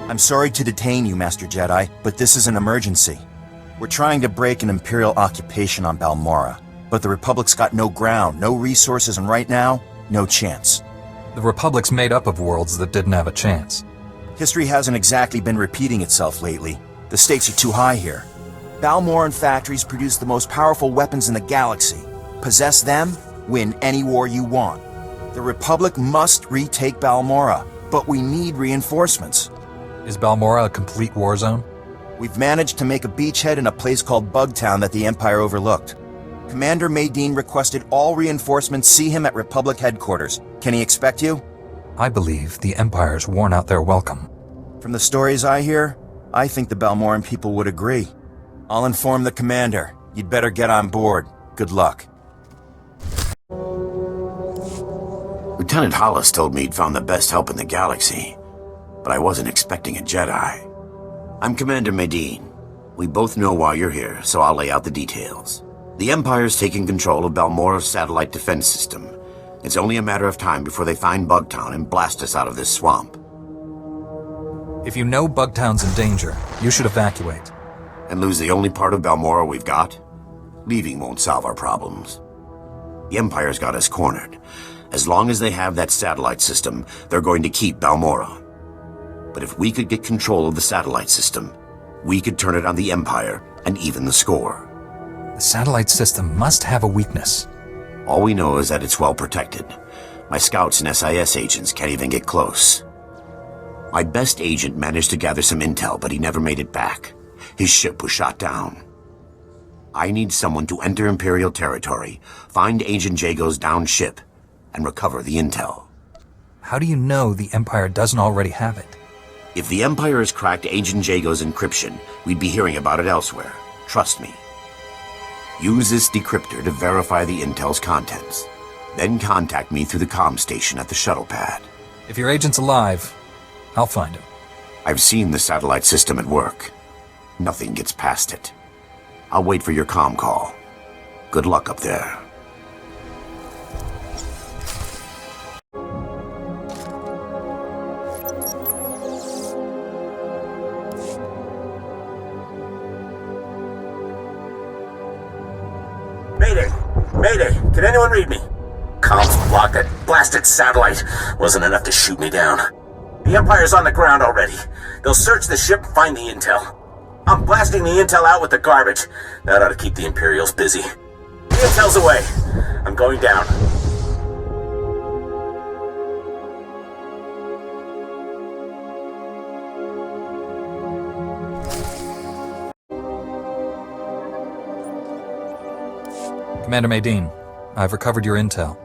I'm sorry to detain you, Master Jedi, but this is an emergency. We're trying to break an Imperial occupation on Balmorra, but the Republic's got no ground, no resources, and right now, no chance. The Republic's made up of worlds that didn't have a chance. History hasn't exactly been repeating itself lately. The stakes are too high here. Balmorran factories produce the most powerful weapons in the galaxy. Possess them, win any war you want. The Republic must retake Balmorra, but we need reinforcements. Is Balmorra a complete war zone? We've managed to make a beachhead in a place called Bugtown that the Empire overlooked. Commander Maydean requested all reinforcements see him at Republic headquarters. Can he expect you? I believe the Empire's worn out their welcome. From the stories I hear, I think the Balmorran people would agree. I'll inform the commander. You'd better get on board. Good luck. Lieutenant Hollis told me he'd found the best help in the galaxy, but I wasn't expecting a Jedi. I'm Commander Maydean. We both know why you're here, so I'll lay out the details. The Empire's taking control of Balmorra's satellite defense system. It's only a matter of time before they find Bugtown and blast us out of this swamp. If you know Bugtown's in danger, you should evacuate. And lose the only part of Balmorra we've got? Leaving won't solve our problems. The Empire's got us cornered. As long as they have that satellite system, they're going to keep Balmorra. But if we could get control of the satellite system, we could turn it on the Empire and even the score. The satellite system must have a weakness. All we know is that it's well protected. My scouts and SIS agents can't even get close. My best agent managed to gather some intel, but he never made it back. His ship was shot down. I need someone to enter Imperial territory, find Agent Jago's downed ship, and recover the intel. How do you know the Empire doesn't already have it? If the Empire has cracked Agent Jago's encryption, we'd be hearing about it elsewhere. Trust me. Use this decryptor to verify the intel's contents. Then contact me through the comm station at the shuttle pad. If your agent's alive, I'll find him. I've seen the satellite system at work. Nothing gets past it. I'll wait for your comm call. Good luck up there. Mayday! Mayday! Can anyone read me? Comms blocked. That blasted satellite wasn't enough to shoot me down. The Empire's on the ground already. They'll search the ship and find the intel. I'm blasting the intel out with the garbage. That ought to keep the Imperials busy. The intel's away. I'm going down. Commander Maydean, I've recovered your intel.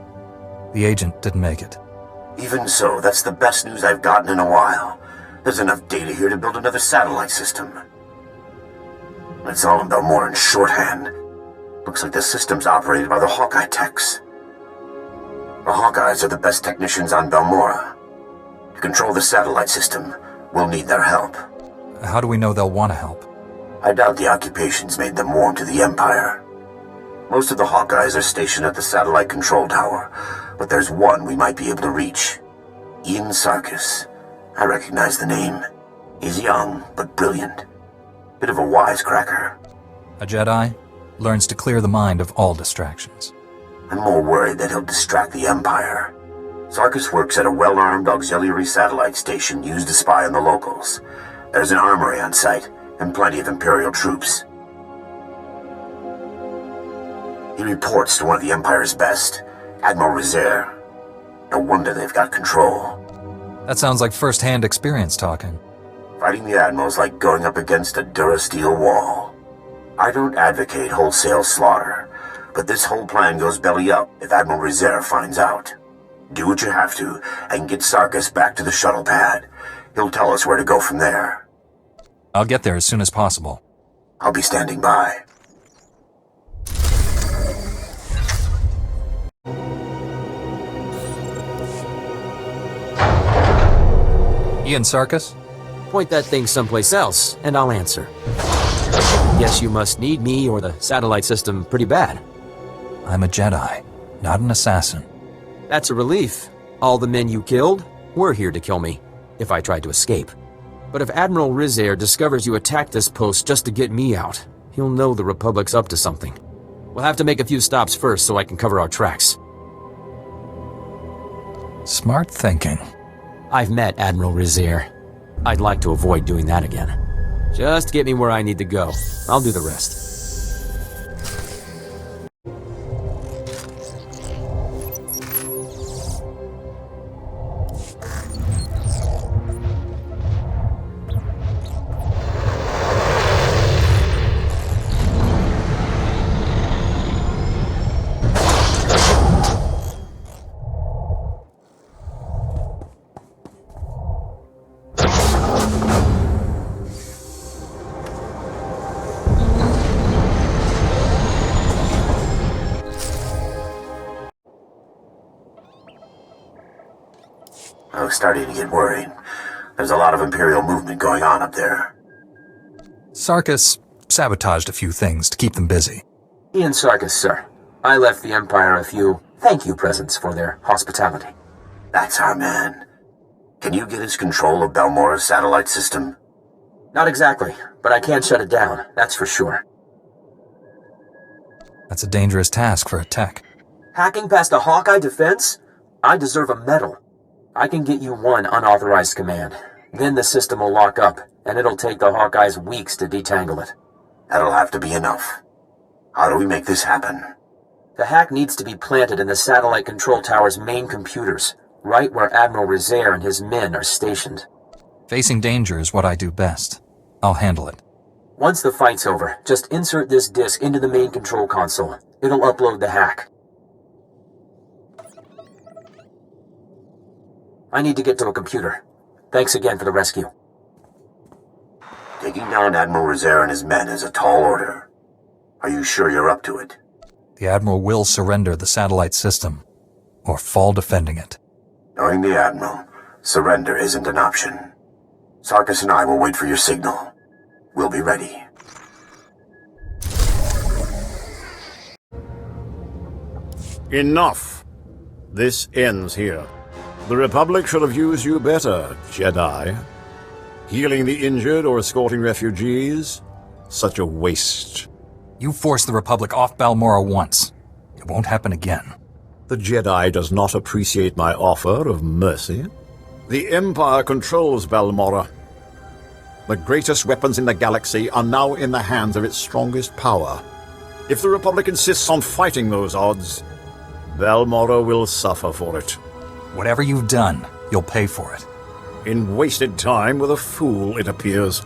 The agent didn't make it. Even so, that's the best news I've gotten in a while. There's enough data here to build another satellite system. It's all in Balmorran shorthand. Looks like the system's operated by the Hawkeye techs. The Hawkeyes are the best technicians on Balmorra. To control the satellite system, we'll need their help. How do we know they'll want to help? I doubt the occupation's made them warm to the Empire. Most of the Hawkeyes are stationed at the satellite control tower, but there's one we might be able to reach. Ian Sarkis. I recognize the name. He's young, but brilliant. Bit of a wisecracker. A Jedi learns to clear the mind of all distractions. I'm more worried that he'll distract the Empire. Sarkis works at a well-armed auxiliary satellite station used to spy on the locals. There's an armory on site, and plenty of Imperial troops. He reports to one of the Empire's best, Admiral Rezair. No wonder they've got control. That sounds like first-hand experience talking. Fighting the Admiral's like going up against a Durasteel wall. I don't advocate wholesale slaughter, but this whole plan goes belly up if Admiral Rezair finds out. Do what you have to, and get Sarkis back to the shuttle pad. He'll tell us where to go from there. I'll get there as soon as possible. I'll be standing by. Ian Sarkis? Point that thing someplace else, and I'll answer. Guess you must need me or the satellite system pretty bad. I'm a Jedi, not an assassin. That's a relief. All the men you killed were here to kill me, if I tried to escape. But if Admiral Rizair discovers you attacked this post just to get me out, he'll know the Republic's up to something. We'll have to make a few stops first so I can cover our tracks. Smart thinking. I've met Admiral Rizair. I'd like to avoid doing that again. Just get me where I need to go. I'll do the rest. I was starting to get worried. There's a lot of Imperial movement going on up there. Sarkis sabotaged a few things to keep them busy. Ian Sarkis, sir. I left the Empire a few thank you presents for their hospitality. That's our man. Can you get us control of Balmorra's satellite system? Not exactly, but I can't shut it down, that's for sure. That's a dangerous task for a tech. Hacking past a Hawkeye defense? I deserve a medal. I can get you one unauthorized command. Then the system will lock up, and it'll take the Hawkeyes weeks to detangle it. That'll have to be enough. How do we make this happen? The hack needs to be planted in the satellite control tower's main computers, right where Admiral Rizair and his men are stationed. Facing danger is what I do best. I'll handle it. Once the fight's over, just insert this disk into the main control console. It'll upload the hack. I need to get to a computer. Thanks again for the rescue. Taking down Admiral Rizair and his men is a tall order. Are you sure you're up to it? The Admiral will surrender the satellite system, or fall defending it. Knowing the Admiral, surrender isn't an option. Sarkis and I will wait for your signal. We'll be ready. Enough. This ends here. The Republic should have used you better, Jedi. Healing the injured or escorting refugees? Such a waste. You forced the Republic off Balmorra once. It won't happen again. The Jedi does not appreciate my offer of mercy. The Empire controls Balmorra. The greatest weapons in the galaxy are now in the hands of its strongest power. If the Republic insists on fighting those odds, Balmorra will suffer for it. Whatever you've done, you'll pay for it. In wasted time with a fool, it appears.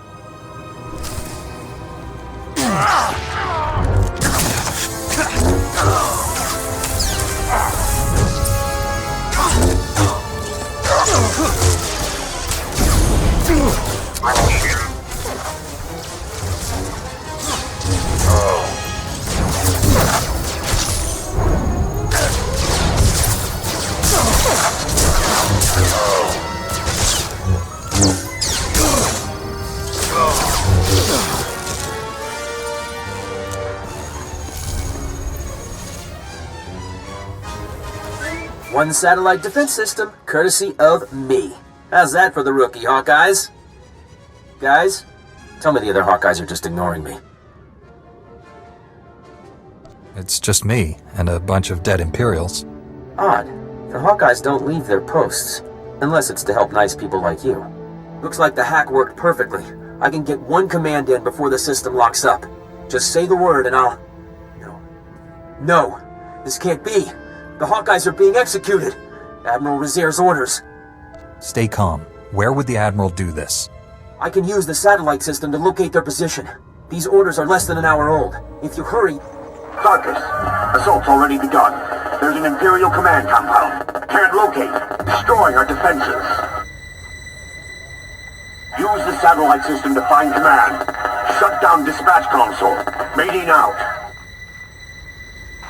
One satellite defense system, courtesy of me. How's that for the rookie, Hawkeyes? Guys, tell me the other Hawkeyes are just ignoring me. It's just me and a bunch of dead Imperials. Odd. The Hawkeyes don't leave their posts, unless it's to help nice people like you. Looks like the hack worked perfectly. I can get one command in before the system locks up. Just say the word and I'll... No. This can't be. The Hawkeyes are being executed. Admiral Rizair's orders. Stay calm. Where would the Admiral do this? I can use the satellite system to locate their position. These orders are less than an hour old. If you hurry... Sarkis, assault's already begun. There's an Imperial command compound. Can't locate. Destroying our defenses. Use the satellite system to find command. Shut down dispatch console. Mating out.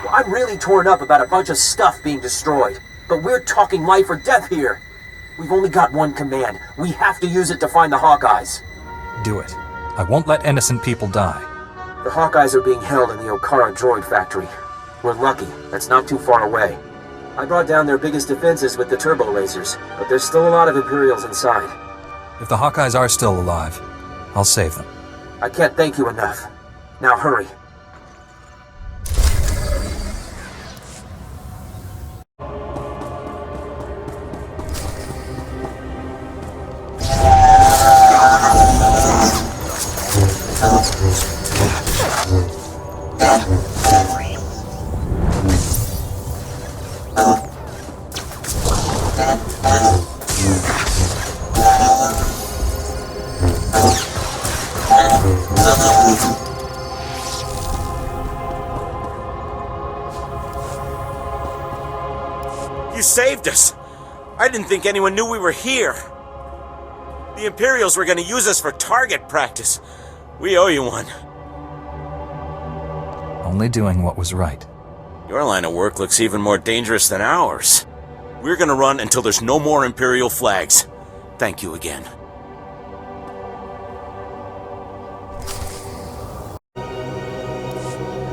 I'm really torn up about a bunch of stuff being destroyed. But we're talking life or death here. We've only got one command. We have to use it to find the Hawkeyes. Do it. I won't let innocent people die. The Hawkeyes are being held in the Okara droid factory. We're lucky. That's not too far away. I brought down their biggest defenses with the turbo lasers, but there's still a lot of Imperials inside. If the Hawkeyes are still alive, I'll save them. I can't thank you enough. Now hurry. You saved us! I didn't think anyone knew we were here. The Imperials were gonna use us for target practice. We owe you one. Only doing what was right. Your line of work looks even more dangerous than ours. We're gonna run until there's no more Imperial flags. Thank you again.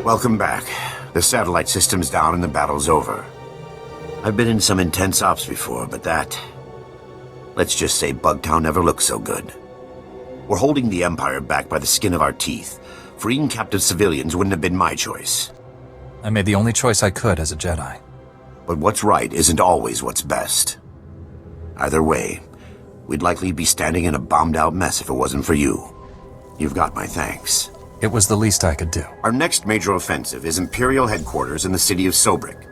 Welcome back. The satellite system's down and the battle's over. I've been in some intense ops before, but that... let's just say Bugtown never looked so good. We're holding the Empire back by the skin of our teeth. Freeing captive civilians wouldn't have been my choice. I made the only choice I could as a Jedi. But what's right isn't always what's best. Either way, we'd likely be standing in a bombed-out mess if it wasn't for you. You've got my thanks. It was the least I could do. Our next major offensive is Imperial headquarters in the city of Sobrik.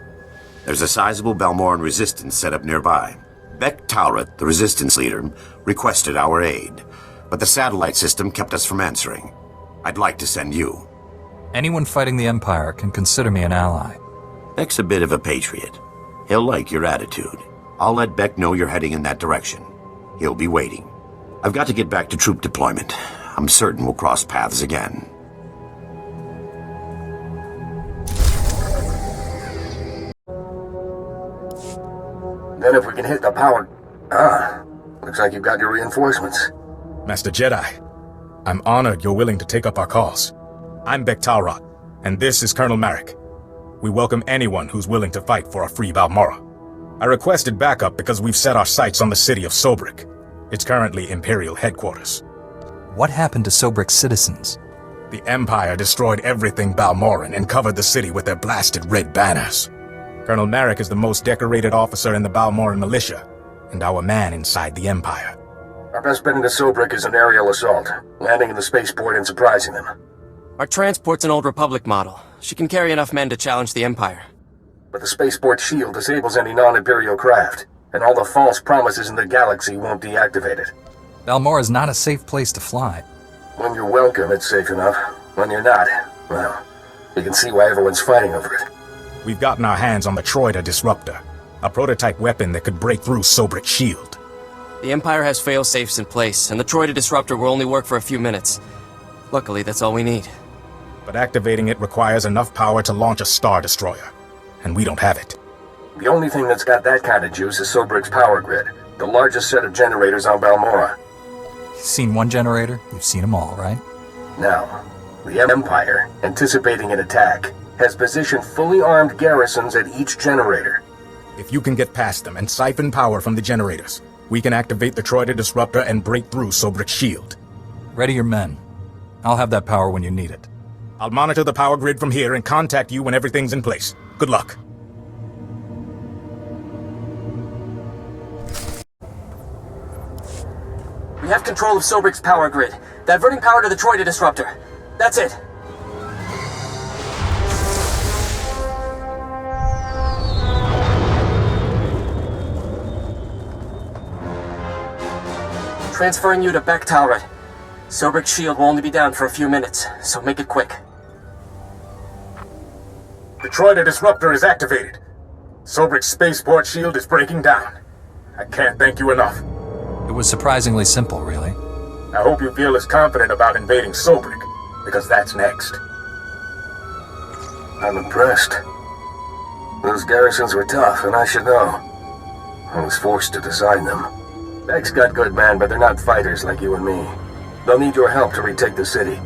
There's a sizable Balmorran resistance set up nearby. Beck Talrot, the resistance leader, requested our aid, but the satellite system kept us from answering. I'd like to send you. Anyone fighting the Empire can consider me an ally. Beck's a bit of a patriot. He'll like your attitude. I'll let Beck know you're heading in that direction. He'll be waiting. I've got to get back to troop deployment. I'm certain we'll cross paths again. Then if we can hit the power... looks like you've got your reinforcements. Master Jedi, I'm honored you're willing to take up our cause. I'm Beck Talrot, and this is Colonel Marek. We welcome anyone who's willing to fight for a free Balmorra. I requested backup because we've set our sights on the city of Sobrik. It's currently Imperial headquarters. What happened to Sobrik's citizens? The Empire destroyed everything Balmorran and covered the city with their blasted red banners. Colonel Marek is the most decorated officer in the Balmorran militia, and our man inside the Empire. Our best bet into Sobrik is an aerial assault, landing in the spaceport and surprising them. Our transport's an old Republic model. She can carry enough men to challenge the Empire. But the spaceport shield disables any non-Imperial craft, and all the false promises in the galaxy won't deactivate it. Balmorra is not a safe place to fly. When you're welcome, it's safe enough. When you're not, well, you can see why everyone's fighting over it. We've gotten our hands on the Troida Disruptor, a prototype weapon that could break through Sobrik's shield. The Empire has fail-safes in place, and the Troida Disruptor will only work for a few minutes. Luckily, that's all we need. But activating it requires enough power to launch a Star Destroyer, and we don't have it. The only thing that's got that kind of juice is Sobrik's power grid, the largest set of generators on Balmorra. You've seen one generator, you've seen them all, right? Now, the Empire, anticipating an attack, has positioned fully armed garrisons at each generator. If you can get past them and siphon power from the generators, we can activate the Troida Disruptor and break through Sobrik's shield. Ready your men. I'll have that power when you need it. I'll monitor the power grid from here and contact you when everything's in place. Good luck. We have control of Sobrik's power grid, diverting power to the Troida Disruptor. That's it. Transferring you to Beck Talrot. Sobrik's shield will only be down for a few minutes, so make it quick. The Troida Disruptor is activated. Sobrik's spaceport shield is breaking down. I can't thank you enough. It was surprisingly simple, really. I hope you feel as confident about invading Sobrik, because that's next. I'm impressed. Those garrisons were tough, and I should know. I was forced to design them. Beck's got good men, but they're not fighters like you and me. They'll need your help to retake the city.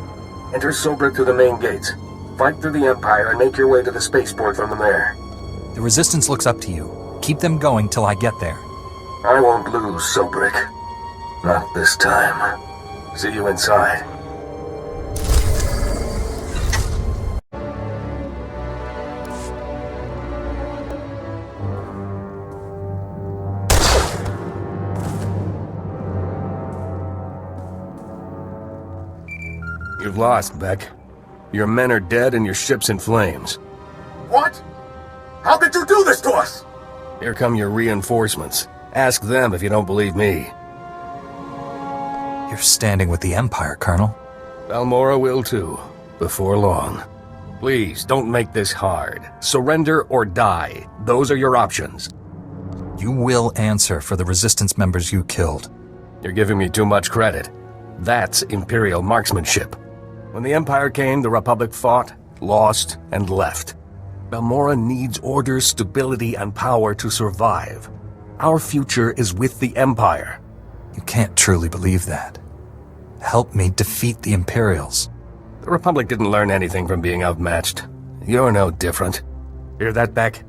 Enter Sobrik through the main gates. Fight through the Empire and make your way to the spaceport from there. The Resistance looks up to you. Keep them going till I get there. I won't lose Sobrik. Not this time. See you inside. You've lost, Beck. Your men are dead and your ship's in flames. What? How could you do this to us? Here come your reinforcements. Ask them if you don't believe me. You're standing with the Empire, Colonel. Balmorra will too, before long. Please, don't make this hard. Surrender or die. Those are your options. You will answer for the Resistance members you killed. You're giving me too much credit. That's Imperial marksmanship. When the Empire came, the Republic fought, lost, and left. Balmorra needs order, stability, and power to survive. Our future is with the Empire. You can't truly believe that. Help me defeat the Imperials. The Republic didn't learn anything from being outmatched. You're no different. Hear that, Beck?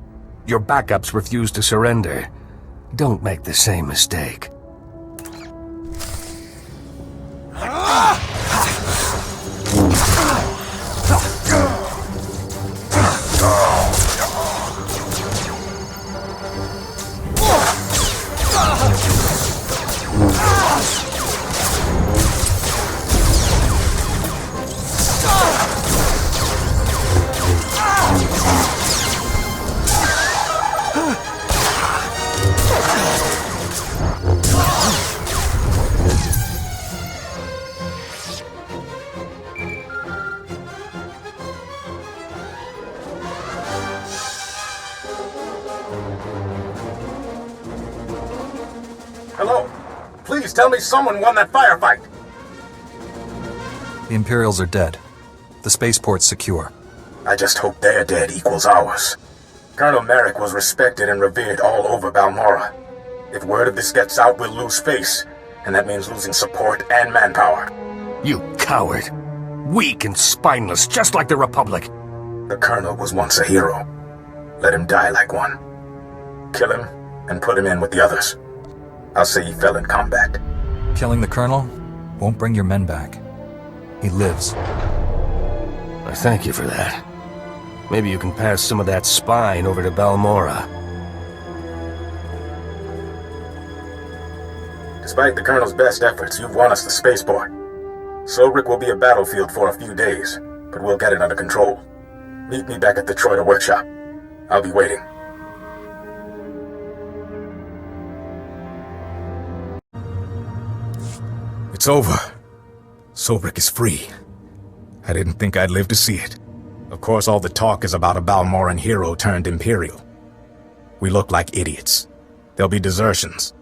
Your backups refuse to surrender. Don't make the same mistake. Hello? Please tell me someone won that firefight. The Imperials are dead. The spaceport's secure. I just hope their dead equals ours. Colonel Merrick was respected and revered all over Balmorra. If word of this gets out, we'll lose face, and that means losing support and manpower. You coward. Weak and spineless, just like the Republic. The Colonel was once a hero. Let him die like one. Kill him, and put him in with the others. I'll say he fell in combat. Killing the Colonel won't bring your men back. He lives. I thank you for that. Maybe you can pass some of that spine over to Balmorra. Despite the Colonel's best efforts, you've won us the spaceport. Sobrik will be a battlefield for a few days, but we'll get it under control. Meet me back at the Troida workshop. I'll be waiting. It's over. Sobrik is free. I didn't think I'd live to see it. Of course, all the talk is about a Balmorran hero turned Imperial. We look like idiots. There'll be desertions.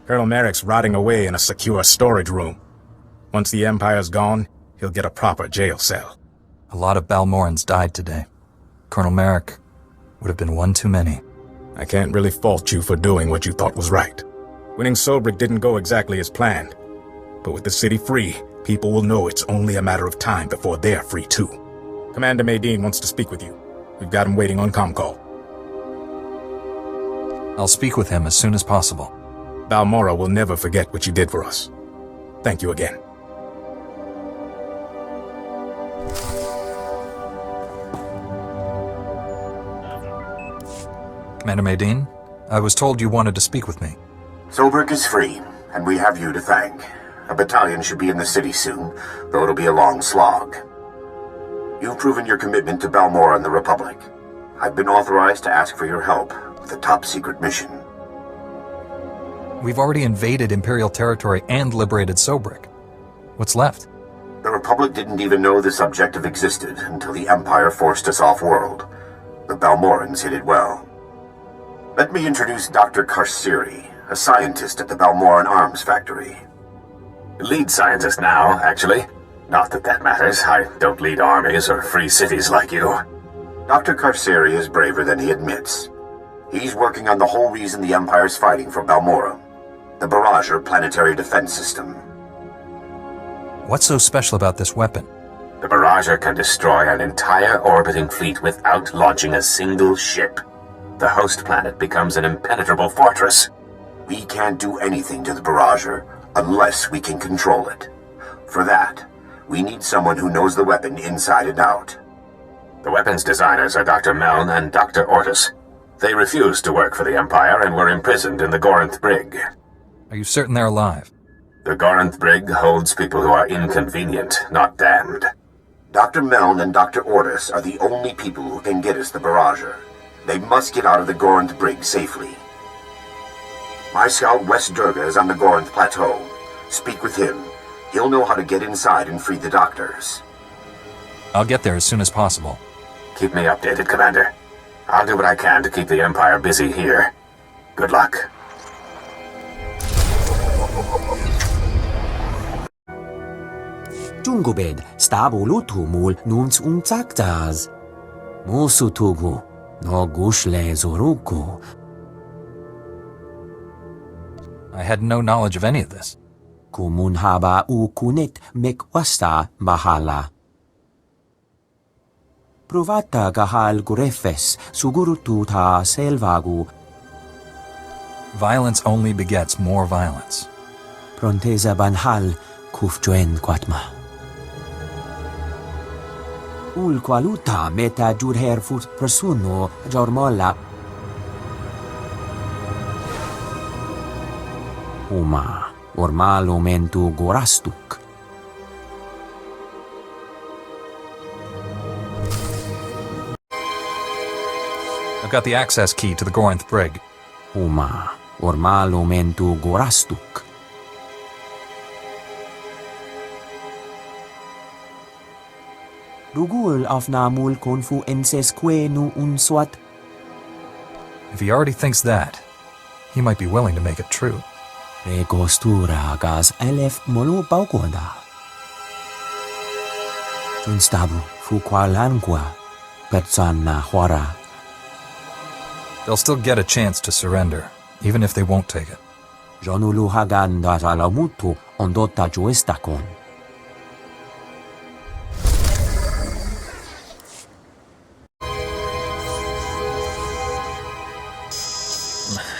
Colonel Merrick's rotting away in a secure storage room. Once the Empire's gone, he'll get a proper jail cell. A lot of Balmorrans died today. Colonel Merrick would have been one too many. I can't really fault you for doing what you thought was right. Winning Sobrik didn't go exactly as planned. But with the city free, people will know it's only a matter of time before they're free too. Commander Maydean wants to speak with you. We've got him waiting on ComCall. I'll speak with him as soon as possible. Balmorra will never forget what you did for us. Thank you again. Commander Maydean, I was told you wanted to speak with me. Sobrik is free, and we have you to thank. A battalion should be in the city soon, though it'll be a long slog. You've proven your commitment to Balmorra and the Republic. I've been authorized to ask for your help with a top-secret mission. We've already invaded Imperial territory and liberated Sobrik. What's left? The Republic didn't even know this objective existed until the Empire forced us off-world. The Balmorrans hid it well. Let me introduce Dr. Karsiri, a scientist at the Balmorran Arms Factory. Lead scientist now, actually. Not that that matters. I don't lead armies or free cities like you. Dr. Karsiri is braver than he admits. He's working on the whole reason the Empire's fighting for Balmorra, the Barrager planetary defense system. What's so special about this weapon? The Barrager can destroy an entire orbiting fleet without launching a single ship. The host planet becomes an impenetrable fortress. We can't do anything to the Barrager unless we can control it. For that, we need someone who knows the weapon inside and out. The weapons designers are Dr. Meln and Dr. Ortis. They refused to work for the Empire and were imprisoned in the Gorinth Brig. Are you certain they're alive? The Gorinth Brig holds people who are inconvenient, not damned. Dr. Meln and Dr. Ortis are the only people who can get us the Barrager. They must get out of the Gorinth Brig safely. My scout West Durga is on the Gorinth Plateau. Speak with him. He'll know how to get inside and free the doctors. I'll get there as soon as possible. Keep me updated, Commander. I'll do what I can to keep the Empire busy here. Good luck. Jungobed, stabo lutumul nuns unzactaz. Musutugu, no gushle zoruku. I had no knowledge of any of this. Kumun haba ukunet mekwasta bahala. Provata gahal gurefes sugurututa selvagu. Violence only begets more violence. Pronteza banhal kufjoen quatma. Ul qualuta meta jurher fut persuno jormolla. Uma ormalo mentu gorastuk. I've got the access key to the Gorinth Brig. Uma ormalo mentu gorastuk. Rugul afnamul konfu ensesque nu unswat. If he already thinks that, he might be willing to make it true. Recostura gas elef molu paukoda. Junstabu fuqualangua persana huara. They'll still get a chance to surrender, even if they won't take it. Jonulu hagan da alamutu ondota juestakon.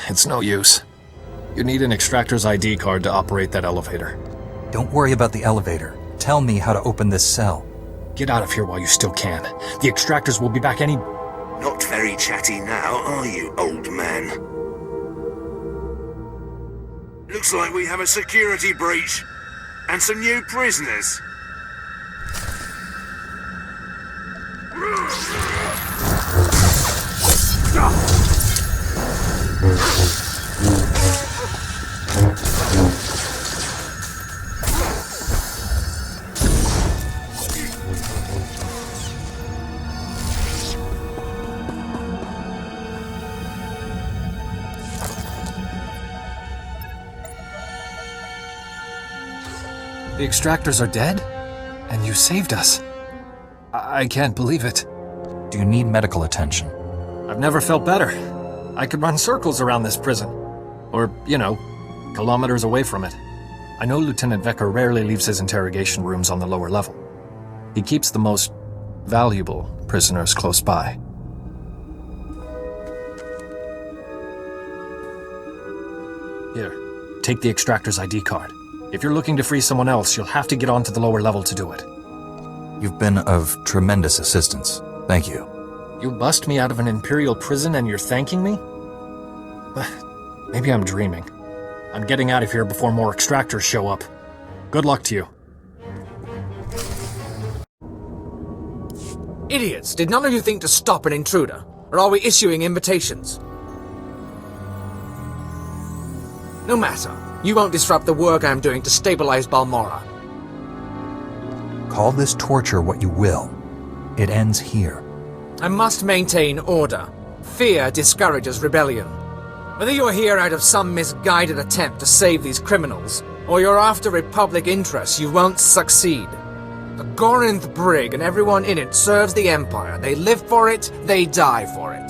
It's no use. You need an extractor's ID card to operate that elevator. Don't worry about the elevator. Tell me how to open this cell. Get out of here while you still can. The extractors will be back any... Not very chatty now, are you, old man? Looks like we have a security breach. And some new prisoners. The extractors are dead? And you saved us. I can't believe it. Do you need medical attention? I've never felt better. I could run circles around this prison. Or, kilometers away from it. I know Lieutenant Vecker rarely leaves his interrogation rooms on the lower level. He keeps the most valuable prisoners close by. Here, take the extractor's ID card. If you're looking to free someone else, you'll have to get onto the lower level to do it. You've been of tremendous assistance. Thank you. You bust me out of an Imperial prison and you're thanking me? Maybe I'm dreaming. I'm getting out of here before more extractors show up. Good luck to you. Idiots! Did none of you think to stop an intruder? Or are we issuing invitations? No matter. You won't disrupt the work I'm doing to stabilize Balmorra. Call this torture what you will. It ends here. I must maintain order. Fear discourages rebellion. Whether you're here out of some misguided attempt to save these criminals, or you're after Republic interests, you won't succeed. The Gorinth Brig and everyone in it serves the Empire. They live for it, they die for it.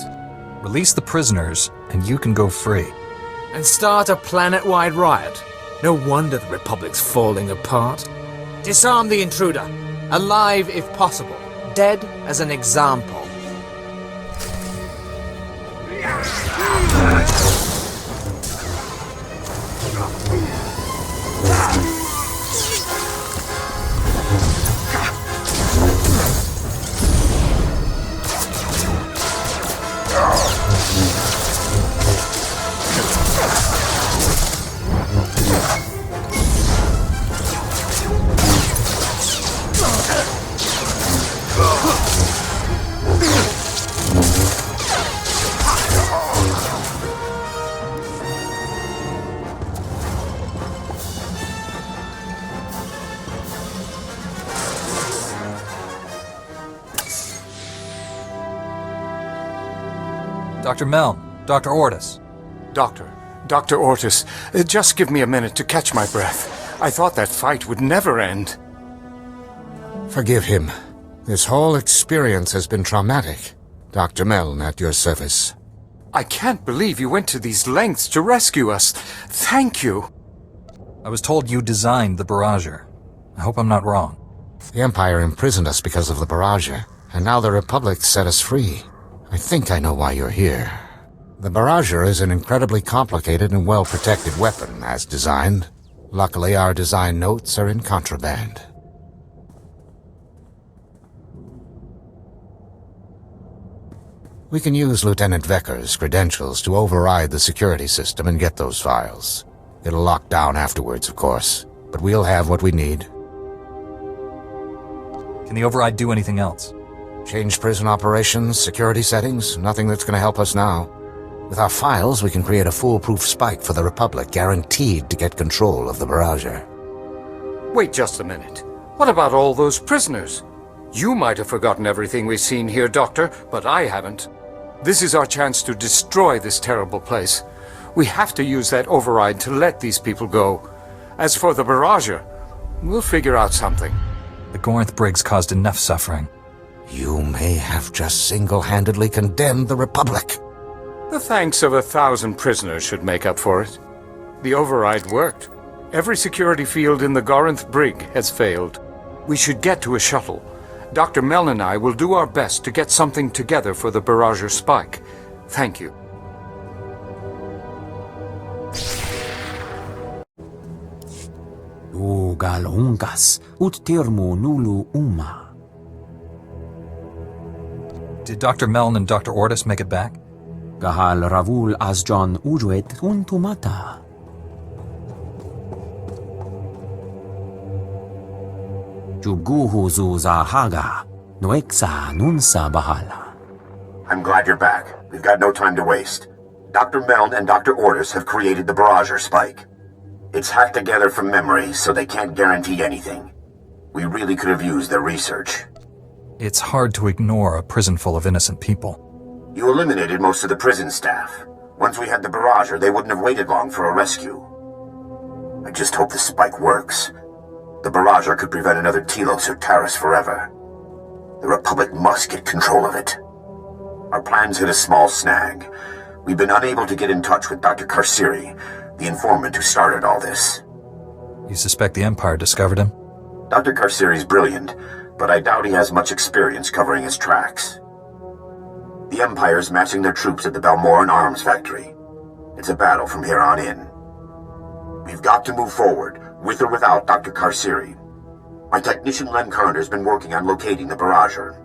Release the prisoners, and you can go free. And start a planet-wide riot. No wonder the Republic's falling apart. Disarm the intruder. Alive if possible. Dead as an example. Dr. Meln, Dr. Ortis. Dr. Ortis, just give me a minute to catch my breath. I thought that fight would never end. Forgive him. This whole experience has been traumatic. Dr. Meln at your service. I can't believe you went to these lengths to rescue us. Thank you. I was told you designed the barrager. I hope I'm not wrong. The Empire imprisoned us because of the barrager, and now the Republic set us free. I think I know why you're here. The barrager is an incredibly complicated and well-protected weapon, as designed. Luckily, our design notes are in contraband. We can use Lieutenant Vecker's credentials to override the security system and get those files. It'll lock down afterwards, of course, but we'll have what we need. Can the override do anything else? Change prison operations, security settings, nothing that's going to help us now. With our files, we can create a foolproof spike for the Republic, guaranteed to get control of the barrager. Wait just a minute. What about all those prisoners? You might have forgotten everything we've seen here, Doctor, but I haven't. This is our chance to destroy this terrible place. We have to use that override to let these people go. As for the barrager, we'll figure out something. The Gorinth Briggs caused enough suffering. You may have just single-handedly condemned the Republic. The thanks of 1,000 prisoners should make up for it. The override worked. Every security field in the Gorinth Brig has failed. We should get to a shuttle. Dr. Meln and I will do our best to get something together for the barrager spike. Thank you. Galungas ut termo nulu uma. Did Dr. Meln and Dr. Ortis make it back? Gahal ravul asjon ujuet untumata. Juguhu zuza haga, noexa nunsa bahala. I'm glad you're back. We've got no time to waste. Dr. Meln and Dr. Ortis have created the barrager spike. It's hacked together from memory, so they can't guarantee anything. We really could have used their research. It's hard to ignore a prison full of innocent people. You eliminated most of the prison staff. Once we had the barrager, they wouldn't have waited long for a rescue. I just hope the spike works. The barrager could prevent another Telos or Taris forever. The Republic must get control of it. Our plans hit a small snag. We've been unable to get in touch with Dr. Karsiri, the informant who started all this. You suspect the Empire discovered him? Dr. Karsiri's brilliant, but I doubt he has much experience covering his tracks. The Empire's massing their troops at the Balmorra arms factory. It's a battle from here on in. We've got to move forward, with or without Dr. Karsiri. My technician Len Carter's been working on locating the barrager.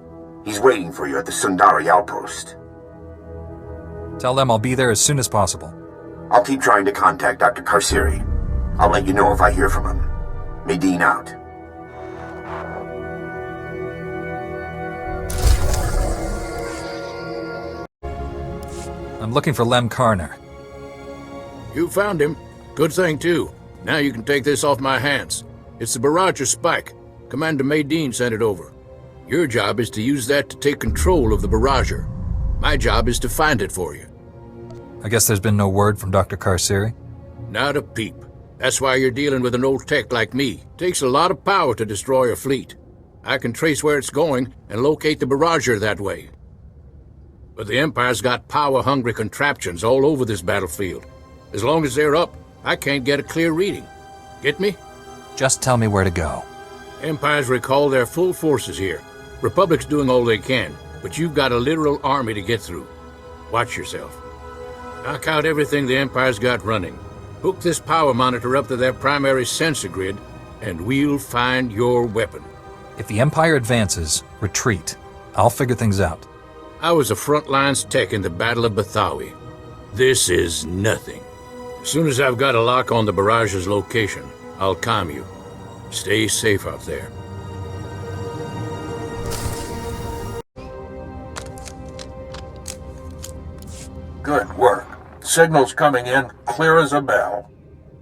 He's waiting for you at the Sundari outpost. Tell them I'll be there as soon as possible. I'll keep trying to contact Dr. Karsiri. I'll let you know if I hear from him. Medine out. I'm looking for Lem Karner. You found him. Good thing, too. Now you can take this off my hands. It's the barrager spike. Commander Medine sent it over. Your job is to use that to take control of the barrager. My job is to find it for you. I guess there's been no word from Dr. Karsiri? Not a peep. That's why you're dealing with an old tech like me. Takes a lot of power to destroy a fleet. I can trace where it's going and locate the barrager that way. But the Empire's got power-hungry contraptions all over this battlefield. As long as they're up, I can't get a clear reading. Get me? Just tell me where to go. Empire's recalled their full forces here. Republic's doing all they can, but you've got a literal army to get through. Watch yourself. Knock out everything the Empire's got running. Hook this power monitor up to their primary sensor grid, and we'll find your weapon. If the Empire advances, retreat. I'll figure things out. I was a front-lines tech in the Battle of Bathawi. This is nothing. As soon as I've got a lock on the barrage's location, I'll calm you. Stay safe out there. Good work. Signal's coming in clear as a bell.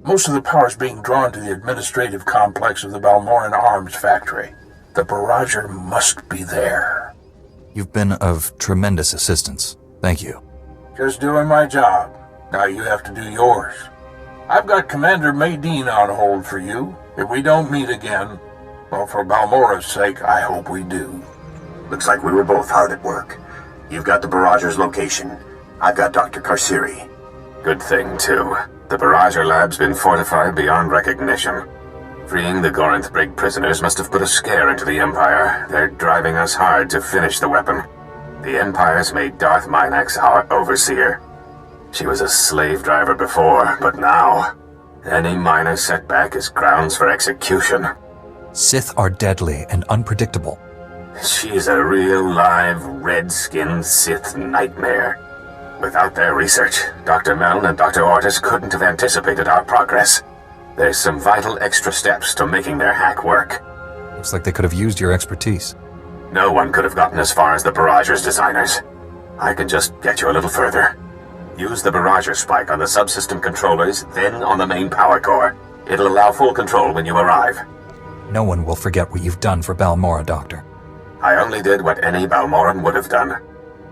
Most of the power's being drawn to the administrative complex of the Balmorra arms factory. The barrager must be there. You've been of tremendous assistance. Thank you. Just doing my job. Now you have to do yours. I've got Commander Maydeen on hold for you. If we don't meet again, well, for Balmorra's sake, I hope we do. Looks like we were both hard at work. You've got the Barrager's location. I've got Dr. Karsiri. Good thing, too. The Barrager lab's been fortified beyond recognition. Freeing the Gorinth Brig prisoners must have put a scare into the Empire. They're driving us hard to finish the weapon. The Empire's made Darth Minax our overseer. She was a slave driver before, but now, any minor setback is grounds for execution. Sith are deadly and unpredictable. She's a real live, red-skinned Sith nightmare. Without their research, Dr. Meln and Dr. Ortis couldn't have anticipated our progress. There's some vital extra steps to making their hack work. Looks like they could have used your expertise. No one could have gotten as far as the Barrager's designers. I can just get you a little further. Use the Barrager spike on the subsystem controllers, then on the main power core. It'll allow full control when you arrive. No one will forget what you've done for Balmorra, Doctor. I only did what any Balmorran would have done.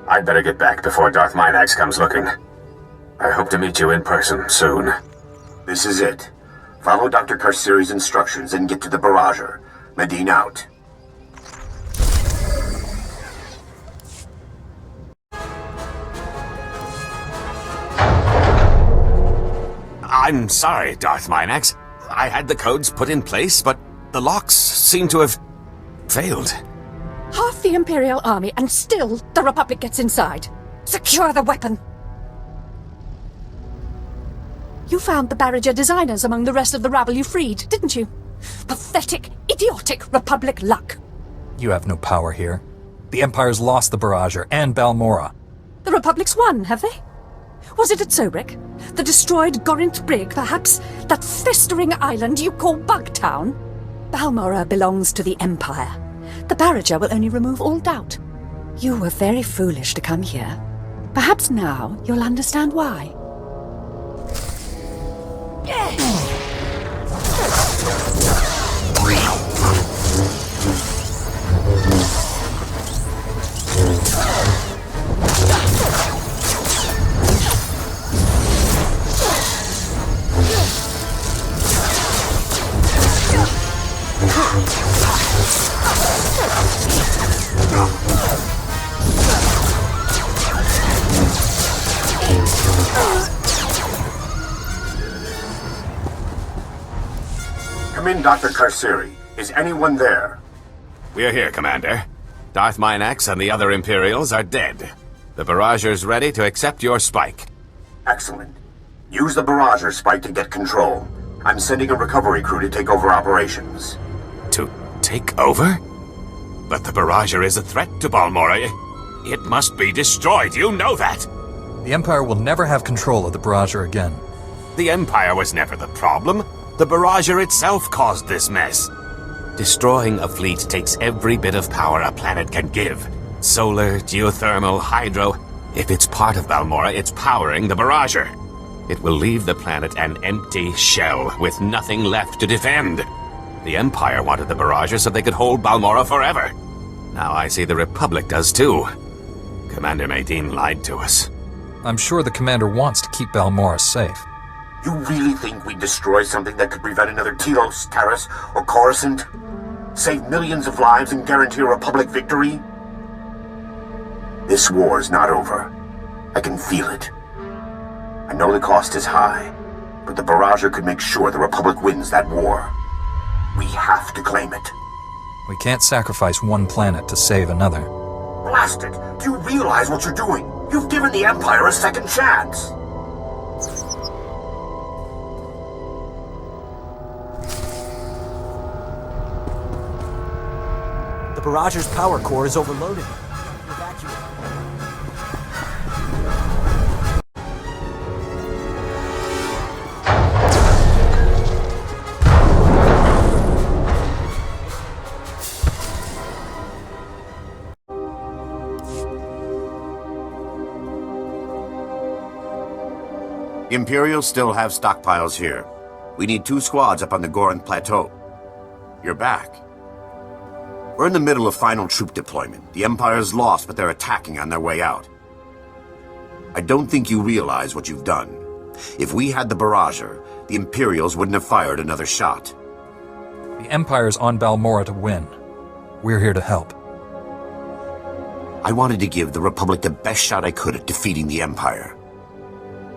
I'd better get back before Darth Minax comes looking. I hope to meet you in person soon. This is it. Follow Dr. Karsiri's instructions and get to the Barrager. Maydeen out. I'm sorry, Darth Minax. I had the codes put in place, but the locks seem to have failed. Half the Imperial Army, and still the Republic gets inside. Secure the weapon! You found the Barrager designers among the rest of the rabble you freed, didn't you? Pathetic, idiotic Republic luck. You have no power here. The Empire's lost the Barrager and Balmorra. The Republic's won, have they? Was it at Sobrik? The destroyed Gorinth Brig, perhaps? That festering island you call Bugtown? Balmorra belongs to the Empire. The Barrager will only remove all doubt. You were very foolish to come here. Perhaps now you'll understand why. Come in, Dr. Karsiri. Is anyone there? We're here, Commander. Darth Minax and the other Imperials are dead. The Barrager's ready to accept your spike. Excellent. Use the Barrager spike to get control. I'm sending a recovery crew to take over operations. To take over? But the Barrager is a threat to Balmorra. It must be destroyed, you know that! The Empire will never have control of the Barrager again. The Empire was never the problem. The Barrager itself caused this mess. Destroying a fleet takes every bit of power a planet can give. Solar, geothermal, hydro. If it's part of Balmorra, it's powering the Barrager. It will leave the planet an empty shell, with nothing left to defend. The Empire wanted the Barrager so they could hold Balmorra forever. Now I see the Republic does too. Commander Maydeen lied to us. I'm sure the Commander wants to keep Balmorra safe. You really think we'd destroy something that could prevent another Telos, Taris, or Coruscant? Save millions of lives and guarantee a Republic victory? This war is not over. I can feel it. I know the cost is high, but the Barrager could make sure the Republic wins that war. We have to claim it. We can't sacrifice one planet to save another. Blast it! Do you realize what you're doing? You've given the Empire a second chance! The Barrager's power core is overloaded. Evacuate. Imperials still have stockpiles here. We need 2 squads up on the Gorinth Plateau. You're back. We're in the middle of final troop deployment. The Empire's lost, but they're attacking on their way out. I don't think you realize what you've done. If we had the Barrager, the Imperials wouldn't have fired another shot. The Empire's on Balmorra to win. We're here to help. I wanted to give the Republic the best shot I could at defeating the Empire.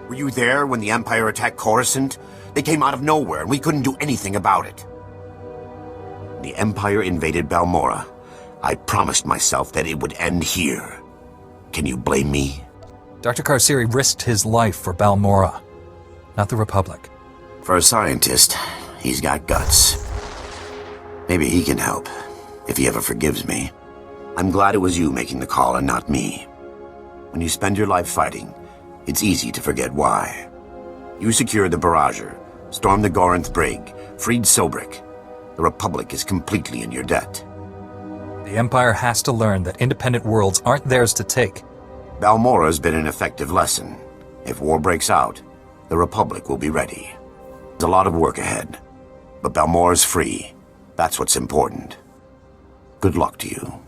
Were you there when the Empire attacked Coruscant? They came out of nowhere and we couldn't do anything about it. The Empire invaded Balmorra. I promised myself that it would end here. Can you blame me? Dr. Karsiri risked his life for Balmorra, not the Republic. For a scientist, he's got guts. Maybe he can help, if he ever forgives me. I'm glad it was you making the call and not me. When you spend your life fighting, it's easy to forget why. You secured the Barrager, stormed the Gorinth Brig, freed Sobrik. The Republic is completely in your debt. The Empire has to learn that independent worlds aren't theirs to take. Balmorra's been an effective lesson. If war breaks out, the Republic will be ready. There's a lot of work ahead, but Balmorra's free. That's what's important. Good luck to you.